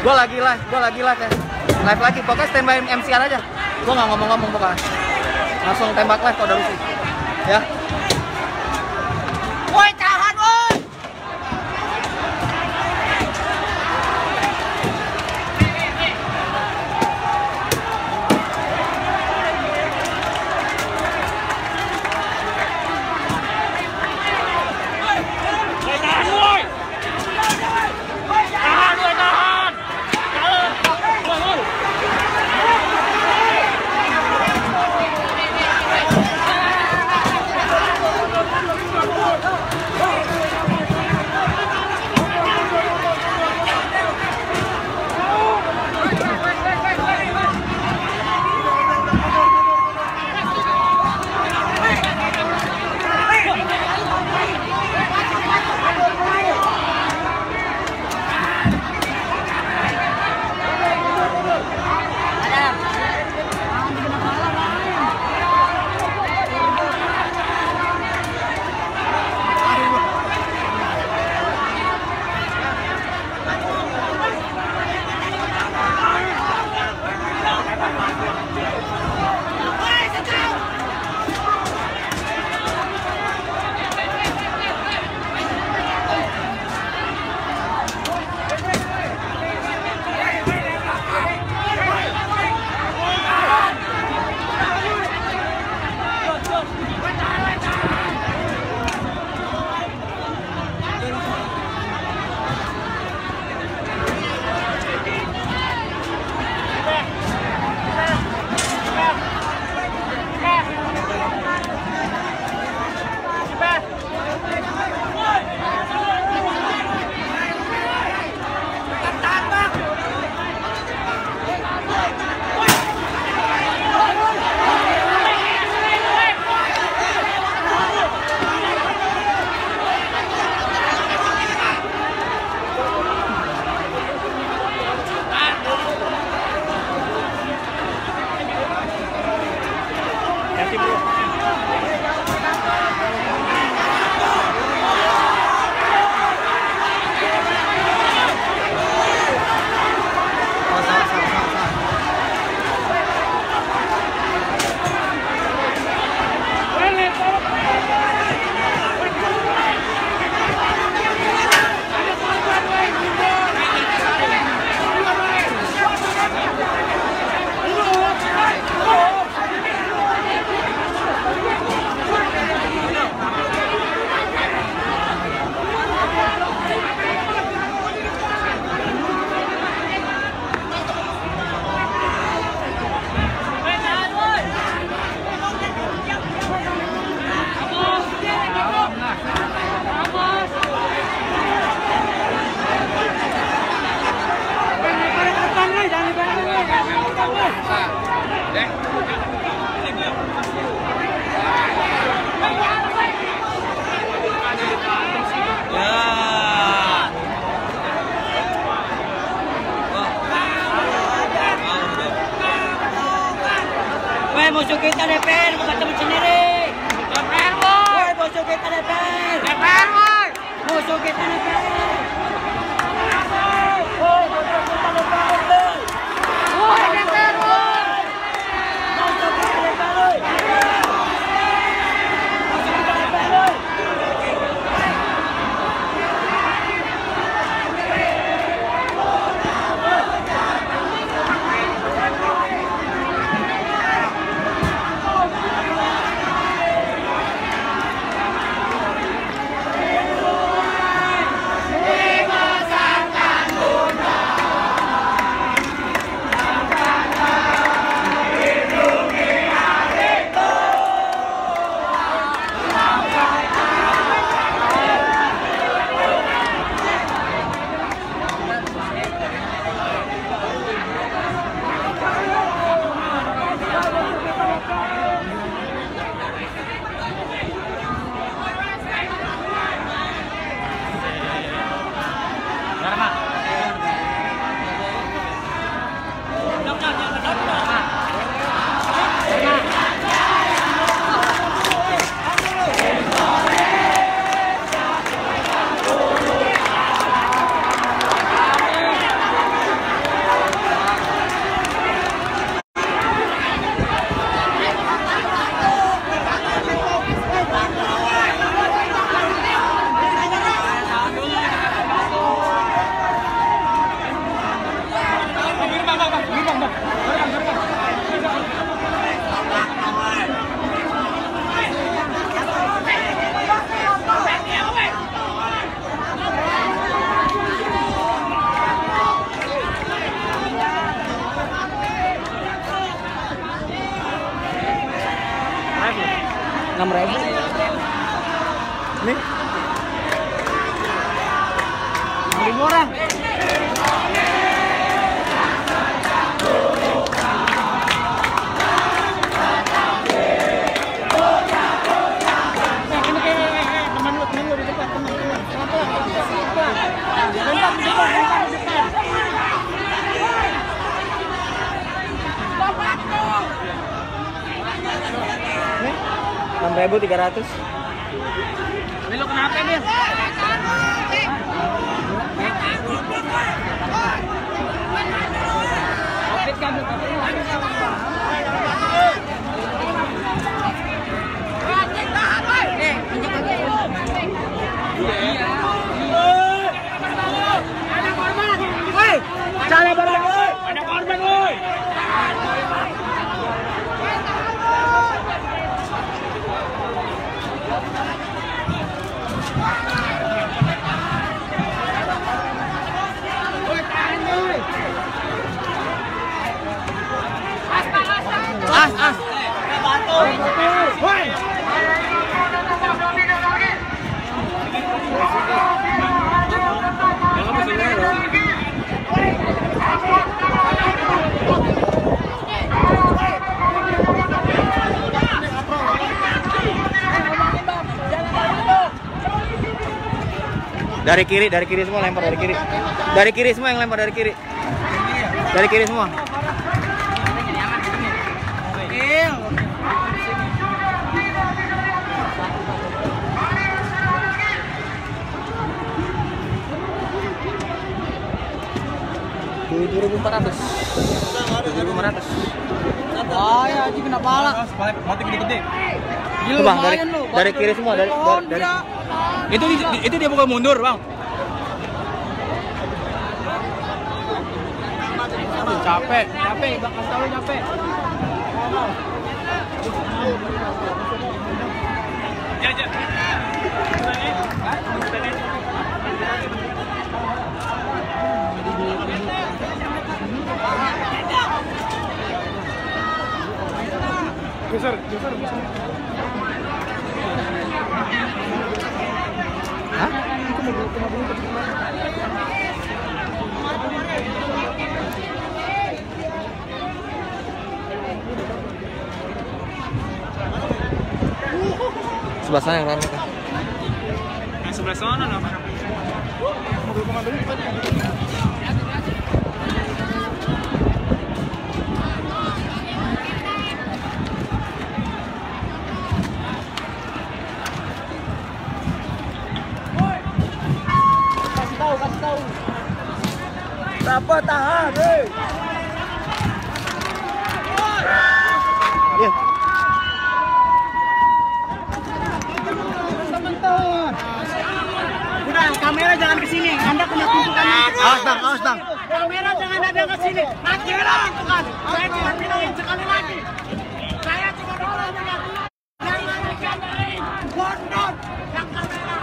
Gue lagi live ya. Live lagi, pokoknya standby MCR aja. Gue nggak ngomong-ngomong pokoknya. Langsung tembak live kalau udah lucu. Ya. Woi, tahan woi. Musuh kita DPR, bukan teman sendiri. DPR, woi. Musuh kita DPR. DPR, woi. Musuh kita DPR. Woi, musuh kita DPR. Woi, DPR, woi. Musuh kita DPR, woi. Musuh kita DPR, woi. 6.000. Nih. 5.000 orang. Nih, 6.300. Belok kenapa dia? Ada korban, woi. As. Woi. Dari kiri semua lempar dari kiri. Dari kiri semua yang lempar dari kiri. Dari kiri semua. $7.400. Ya, anjing kena pala. Mati gede-gede. Tuh, Bang, dari kiri semua dari Itu dia bukan mundur, Bang. Capek, Bang, kasih tahu capek. Ya. Geser. Hah? Sebelah sana yang ramai kan? Yang sebelah sana apa? Mobil komando ini Kasih tahu. Siapa tahan, hei. Iya. Udah, kamera jangan ke sini. Anda kena tuntukan. Awas bang. Kamera jangan ada ke sini. Nanti orang kan. Saya cuma bilangin sekali lagi. Saya cuma dorong dengan jangan dikamerain. Bondot yang kamera.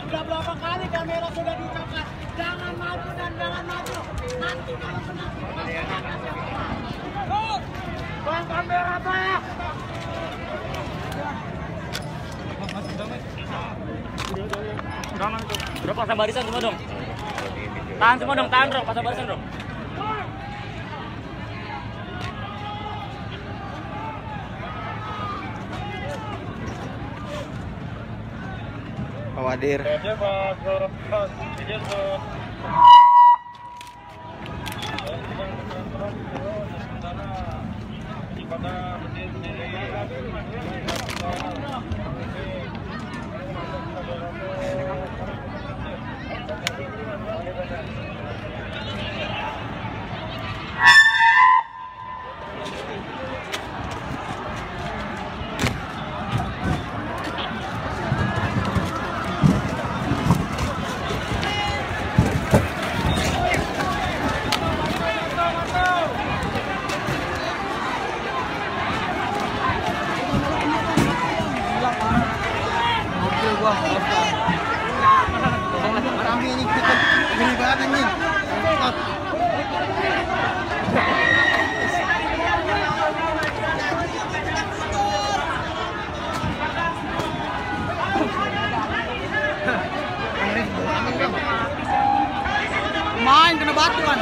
Sudah berapa kali kamera sudah diucapkan. Jangan maju dan jangan maju. Nanti kalau kena. Bang kamera Pak. Udah pasang barisan semua dong. Tahan semua dong, pasang barisan dong. Hadir. main kena batu kan.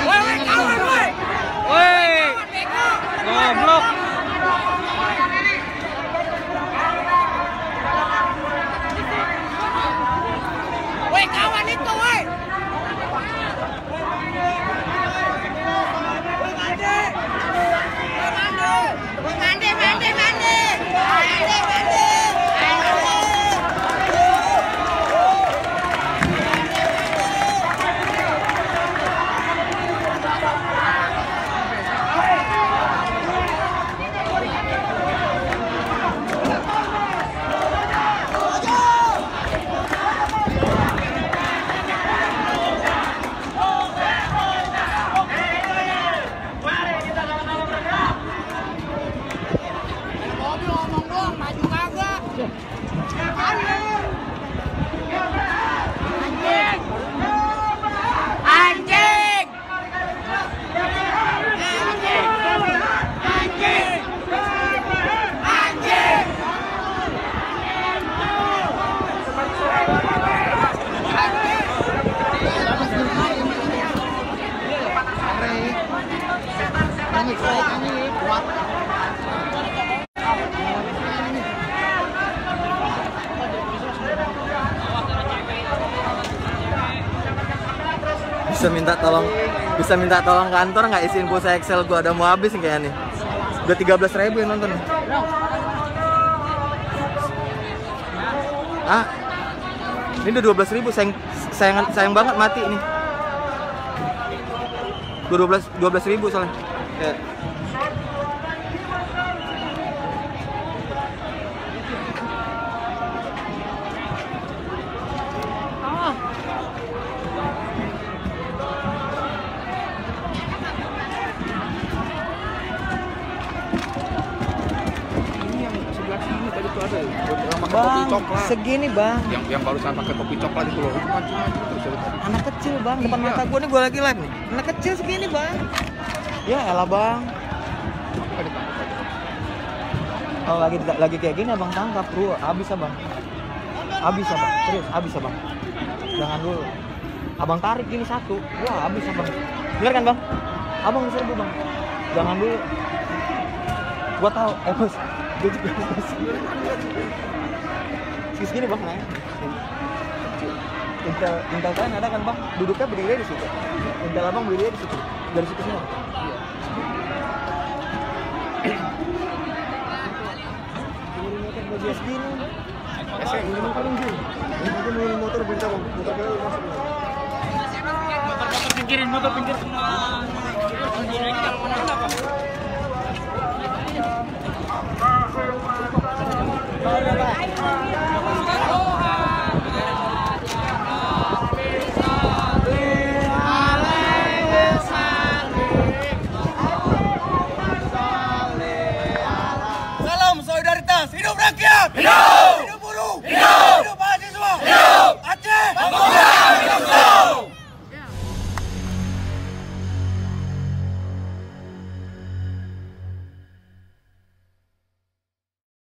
Woi, kawan woi. Woi. Goblok. Woi, kawan itu woi. Bisa minta tolong kantor nggak isiin pulsa Excel gua udah mau habis nih kayaknya nih. Udah 13.000 yang nonton nih. Ah, ini udah 12.000, sayang banget mati ini. 12.000 soalnya. Ya. Bang, segini bang. Yang barusan pakai topi coklat itu loh. Anak kecil bang, depan mata gue nih, gue lagi live nih. Anak kecil segini bang. Ya elah bang. Kalau lagi kayak gini abang tangkap bro, habis abang. Habis abang, serius habis abang. Jangan dulu. Abang tarik gini satu, wah habis abang. Bener kan bang? Abang serbu bang. Jangan dulu. Gua tahu, bos. Segini bang, nah. Intel kalian ada kan bang? Duduknya berdiri di situ. Intel abang berdiri di situ. Dari situ semua. Segini. Ini paling gini. Ini motor bentar bang. Motor masuk. Motor pinggirin semua.